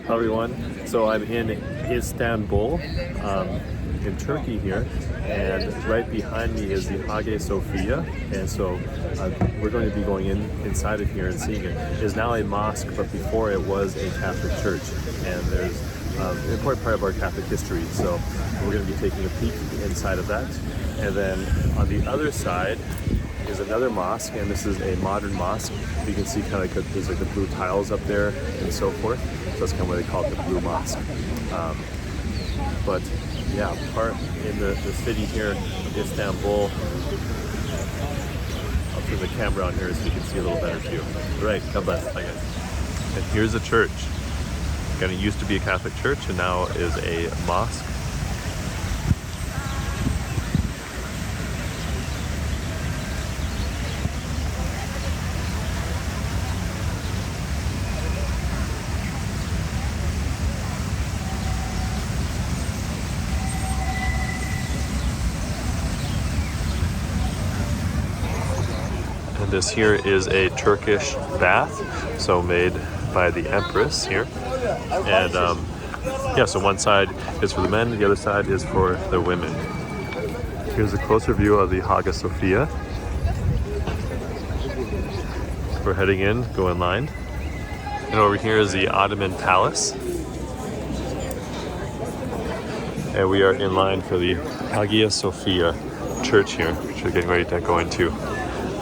Hi everyone. So I'm in Istanbul, in Turkey here, and right behind me is the Hagia Sophia, and so we're going to be going inside of here and seeing it. It is now a mosque, but before it was a Catholic church, and there's an important part of our Catholic history. So we're going to be taking a peek inside of that, and then on the other side is another mosque, and this is a modern mosque. You can see kind of like there's like the blue tiles up there and so forth. So that's kind of why they call it the Blue Mosque. But yeah, part in the city here, Istanbul. I'll turn the camera on here so you can see a little better too. All right, God bless. Bye guys. And here's a church. Again, it used to be a Catholic church and now is a mosque. This here is a Turkish bath, so made by the Empress here. And yeah, so one side is for the men, the other side is for the women. Here's a closer view of the Hagia Sophia. We're heading in, go in line. And over here is the Ottoman Palace. And we are in line for the Hagia Sophia church here, which we're getting ready to go into.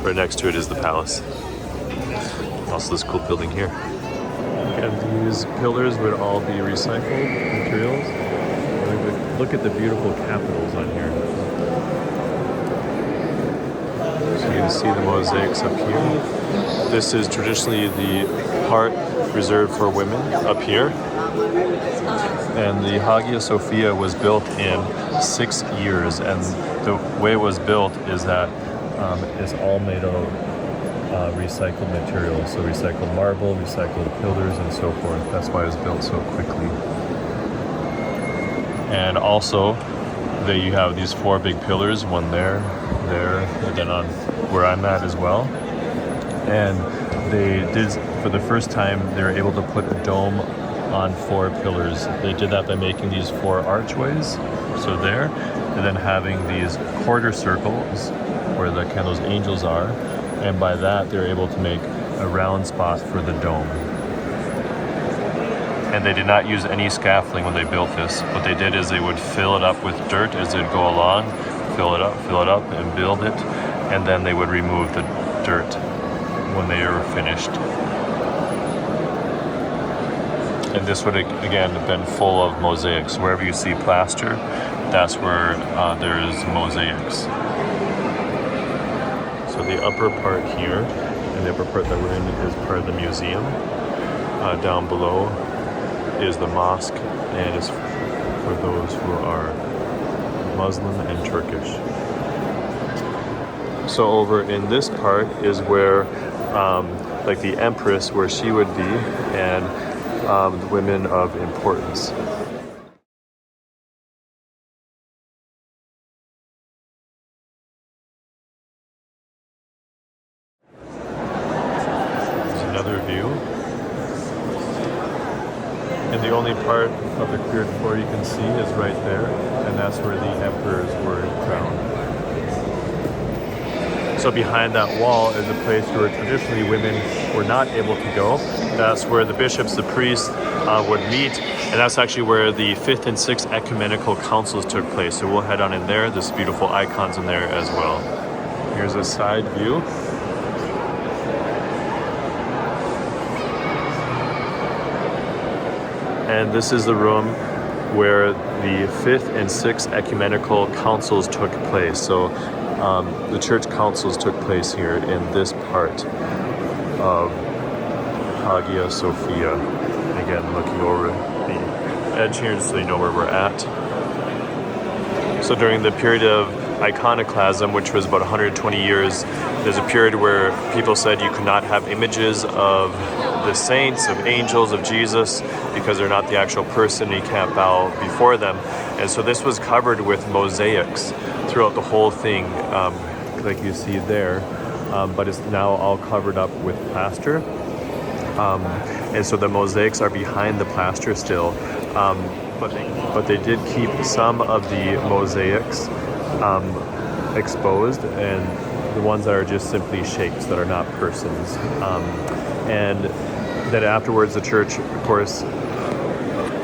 Right next to it is the palace. Also this cool building here. And these pillars would all be recycled materials. Look at the beautiful capitals on here. So you can see the mosaics up here. This is traditionally the part reserved for women up here. And the Hagia Sophia was built in 6 years. And the way it was built is that it's all made of recycled materials, so recycled marble, recycled pillars, and so forth. That's why it was built so quickly. And also, you have these 4 big pillars, one there, and then on where I'm at as well. And they did, for the first time, they were able to put a dome on 4 pillars. They did that by making these 4 archways, so there, and then having these quarter circles where the kind of those angels are, and by that they're able to make a round spot for the dome. And they did not use any scaffolding when they built this. What they did is they would fill it up with dirt as they'd go along, fill it up, and build it, and then they would remove the dirt when they were finished. And this would again have been full of mosaics. Wherever you see plaster, that's where there's mosaics. So the upper part here, and the upper part that we're in is part of the museum. Down below is the mosque, and it's for those who are Muslim and Turkish. So over in this part is where, like the Empress, where she would be, and the women of importance. Another view, and the only part of the cleared floor you can see is right there, and that's where the emperors were crowned. So behind that wall is a place where traditionally women were not able to go. That's where the bishops, the priests would meet, and that's actually where the 5th and 6th Ecumenical Councils took place. So we'll head on in there. There's beautiful icons in there as well. Here's a side view. And this is the room where the 5th and 6th Ecumenical Councils took place. So the church councils took place here in this part of Hagia Sophia. Again, looking over the edge here so you know where we're at. So during the period of iconoclasm, which was about 120 years, there's a period where people said you could not have images of the saints, of angels, of Jesus, because they're not the actual person, you can't bow before them. And so this was covered with mosaics throughout the whole thing, like you see there, but it's now all covered up with plaster. And so the mosaics are behind the plaster still, but they did keep some of the mosaics exposed, and the ones that are just simply shapes that are not persons. And then afterwards the church, of course,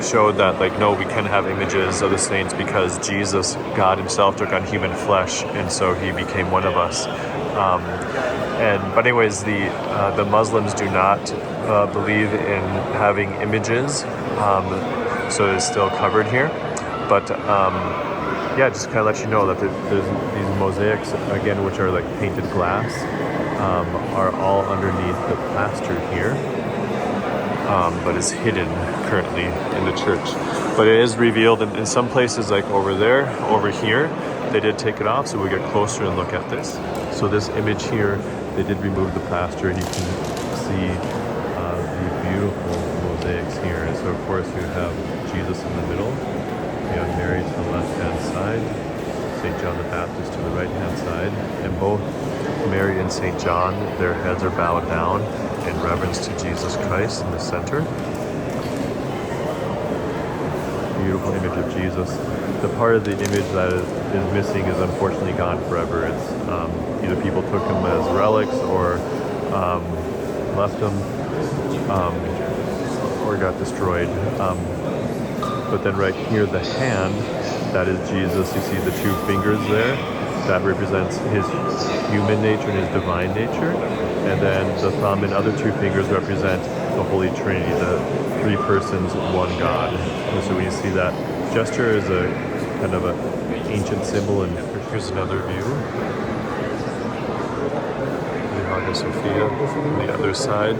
showed that, like, no, we can have images of the saints because Jesus, God himself, took on human flesh, and so he became one of us. But anyways, the Muslims do not believe in having images, so it's still covered here. But yeah, just kind of let you know that there's these mosaics, again, which are like painted glass, are all underneath the plaster here, but is hidden currently in the church. But it is revealed in some places, like over there, over here, they did take it off, so we get closer and look at this. So this image here, they did remove the plaster, and you can see the beautiful mosaics here. And so of course you have Jesus in the middle, you have Mary to the left-hand side, St. John the Baptist to the right-hand side, and both Mary and St. John, their heads are bowed down in reverence to Jesus Christ in the center. Beautiful image of Jesus. The part of the image that is missing is unfortunately gone forever. It's either people took them as relics or left them or got destroyed. But then right here, the hand, that is Jesus. You see the two fingers there. That represents his human nature and his divine nature. And then the thumb and other two fingers represent the Holy Trinity, the three persons, one God. And so when you see that gesture is a kind of an ancient symbol. And here's another view. The Hagia Sophia on the other side.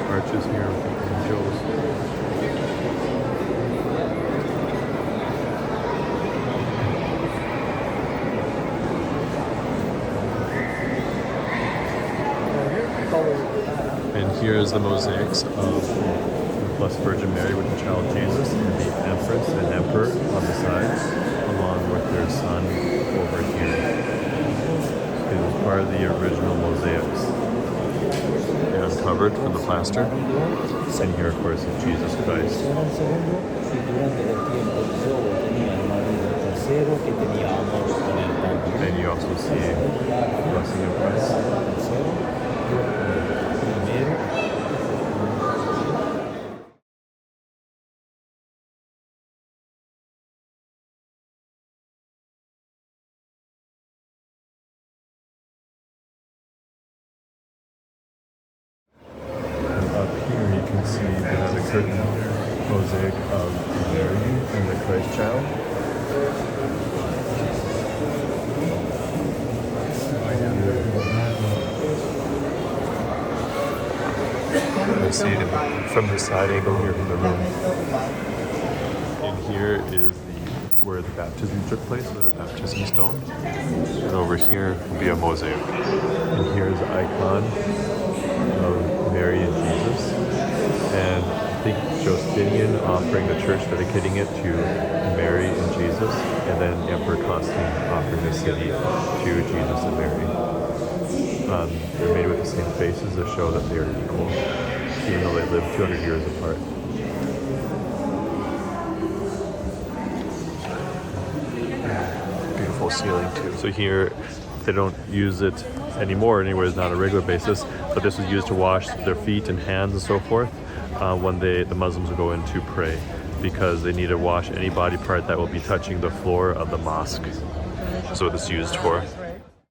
Arches here with the angels. And here is the mosaics of the Blessed Virgin Mary with the child Jesus, and the Empress and Emperor on the sides, along with their son over here. It was part of the original mosaics. They uncovered from the plaster. And here, of course, is Jesus Christ. And you also see blessing of Christ. See the curtain mosaic of Mary and the Christ child. You see it from the side angle here from the room. And here is where the baptism took place, with a baptism stone. And over here will be a mosaic. And here's the icon of Mary and Jesus. And I think Justinian offering the church, dedicating it to Mary and Jesus, and then Emperor Constantine offering the city to Jesus and Mary. They're made with the same faces to show that they are equal, even though they lived 200 years apart. Beautiful ceiling too. So here, they don't use it anymore anyways, not on a regular basis, but this was used to wash their feet and hands and so forth when the Muslims will go in to pray, because they need to wash any body part that will be touching the floor of the mosque. That's what it's used for.